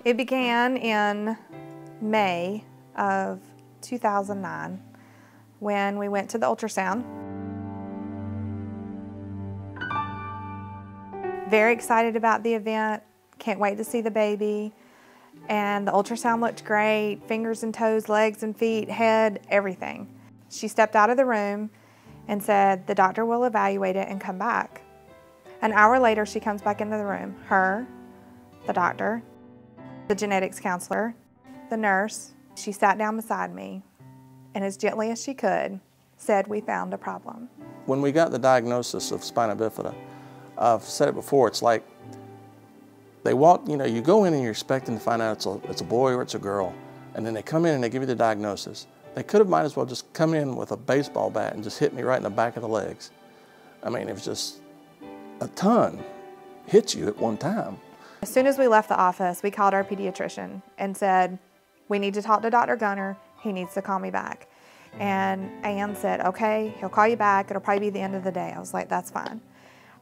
It began in May of 2009 when we went to the ultrasound. Very excited about the event, can't wait to see the baby. And the ultrasound looked great, fingers and toes, legs and feet, head, everything. She stepped out of the room and said, the doctor will evaluate it and come back. An hour later, she comes back into the room. Her, the doctor, the genetics counselor, the nurse. She sat down beside me and as gently as she could said, we found a problem. When we got the diagnosis of spina bifida, I've said it before, it's like they walk, you go in and you're expecting to find out it's a boy or it's a girl, and then they come in and they give you the diagnosis. They could have might as well just come in with a baseball bat and just hit me right in the back of the legs. I mean, it was just a ton hit you at one time. As soon as we left the office, we called our pediatrician and said, we need to talk to Dr. Gunter. He needs to call me back. And Ann said, okay, he'll call you back. It'll probably be the end of the day. I was like, that's fine.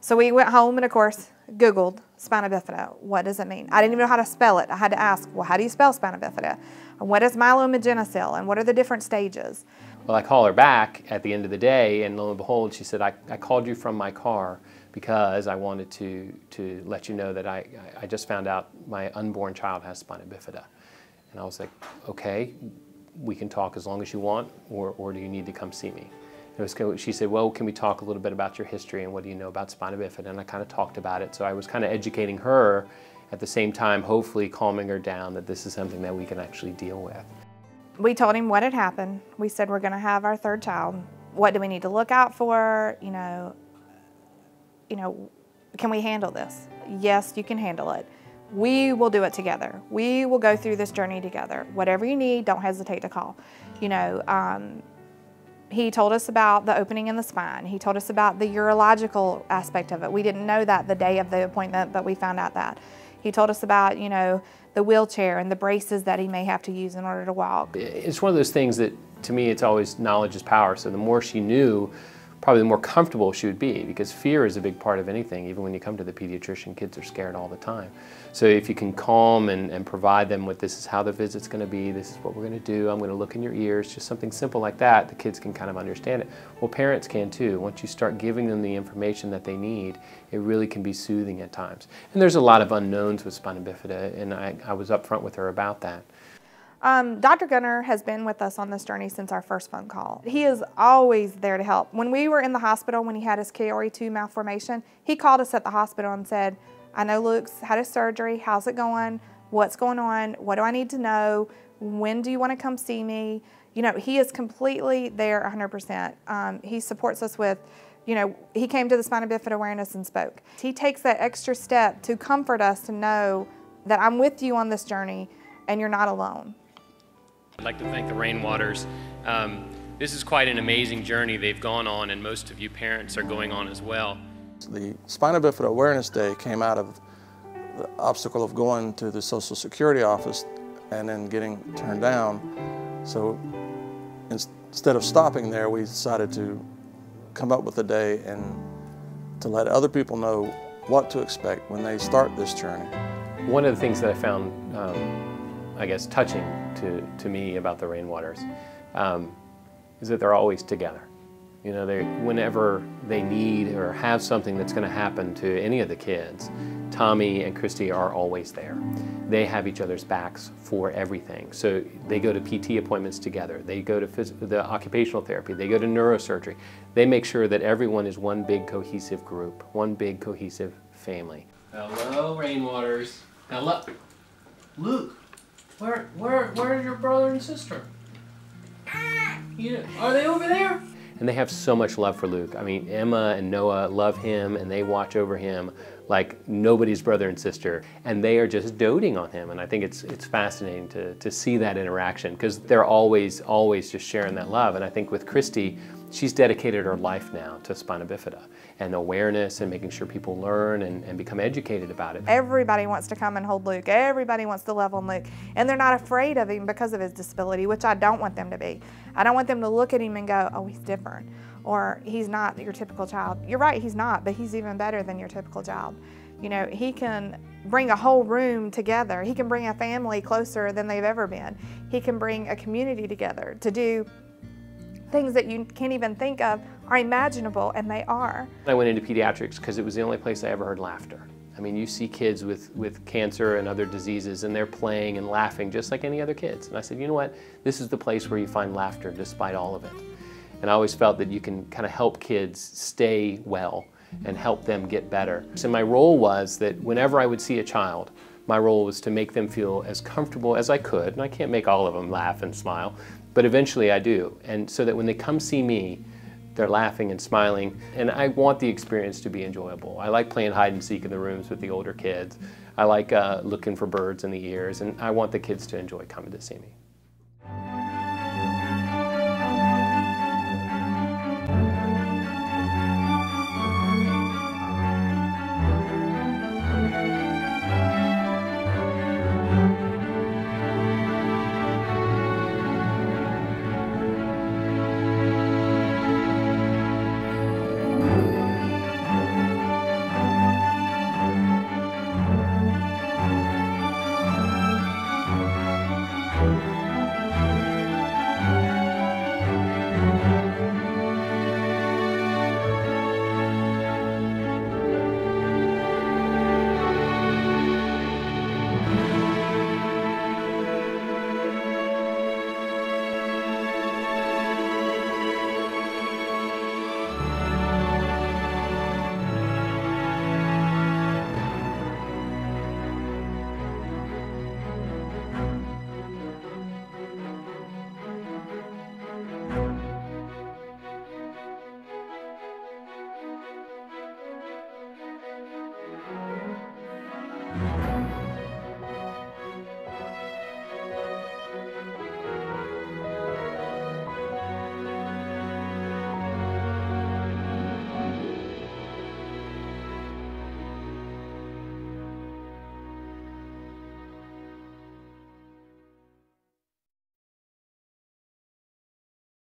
So we went home and, of course, Googled spina bifida. What does it mean? I didn't even know how to spell it. I had to ask, well, how do you spell spina bifida? And what is myelomeningocele? And what are the different stages? Well, I call her back at the end of the day, and lo and behold, she said, I called you from my car because I wanted to let you know that I just found out my unborn child has spina bifida. And I was like, okay, we can talk as long as you want, or do you need to come see me? She said, well, can we talk a little bit about your history and what do you know about spina bifida? And I kind of talked about it. So I was kind of educating her at the same time, hopefully calming her down that this is something that we can actually deal with. We told him what had happened. We said, we're going to have our third child. What do we need to look out for? Can we handle this? Yes, you can handle it. We will do it together. We will go through this journey together. Whatever you need, don't hesitate to call. He told us about the opening in the spine. He told us about the urological aspect of it. We didn't know that the day of the appointment, but we found out that. He told us about, the wheelchair and the braces that he may have to use in order to walk. It's one of those things that, to me, it's always knowledge is power. So the more she knew, probably the more comfortable she would be, because fear is a big part of anything. Even when you come to the pediatrician, kids are scared all the time. So if you can calm and provide them with, this is how the visit's going to be, this is what we're going to do, I'm going to look in your ears, just something simple like that, the kids can kind of understand it. Well, parents can too. Once you start giving them the information that they need, it really can be soothing at times. And there's a lot of unknowns with spina bifida, and I was upfront with her about that. Dr. Gunter has been with us on this journey since our first phone call. He is always there to help. When we were in the hospital, when he had his KRE2 malformation, he called us at the hospital and said, I know Luke's had his surgery, how's it going, what's going on, what do I need to know, when do you want to come see me? He is completely there 100%. He supports us with, he came to the Spina Bifida Awareness and spoke. He takes that extra step to comfort us to know that I'm with you on this journey and you're not alone. I'd like to thank the Rainwaters. This is quite an amazing journey they've gone on, and most of you parents are going on as well. The Spina Bifida Awareness Day came out of the obstacle of going to the Social Security office and then getting turned down. So instead of stopping there, we decided to come up with a day and to let other people know what to expect when they start this journey. One of the things that I found, I guess, touching to me about the Rainwaters is that they're always together. Whenever they need or have something that's going to happen to any of the kids, Tommy and Christy are always there. They have each other's backs for everything. So they go to PT appointments together. They go to the occupational therapy. They go to neurosurgery. They make sure that everyone is one big cohesive group, one big cohesive family. Hello, Rainwaters. Hello. Luke, where's your brother and sister? Are they over there? And they have so much love for Luke. I mean, Emma and Noah love him, and they watch over him like nobody's brother and sister, and they are just doting on him. And I think it's fascinating to see that interaction, because they're always just sharing that love. And I think with Christy, she's dedicated her life now to spina bifida and awareness and making sure people learn and become educated about it. Everybody wants to come and hold Luke. Everybody wants to love on Luke. And they're not afraid of him because of his disability, which I don't want them to be. I don't want them to look at him and go, oh, he's different, or he's not your typical child. You're right, he's not, but he's even better than your typical child. You know, he can bring a whole room together. He can bring a family closer than they've ever been. He can bring a community together to do things that you can't even think of are imaginable, and they are. I went into pediatrics because it was the only place I ever heard laughter. I mean, you see kids with cancer and other diseases, and they're playing and laughing just like any other kids. And I said, you know what? This is the place where you find laughter despite all of it. And I always felt that you can kind of help kids stay well and help them get better. So my role was that whenever I would see a child, my role was to make them feel as comfortable as I could. And I can't make all of them laugh and smile, but eventually I do. And so that when they come see me, they're laughing and smiling, and I want the experience to be enjoyable. I like playing hide and seek in the rooms with the older kids. I like looking for birds in the ears, and I want the kids to enjoy coming to see me.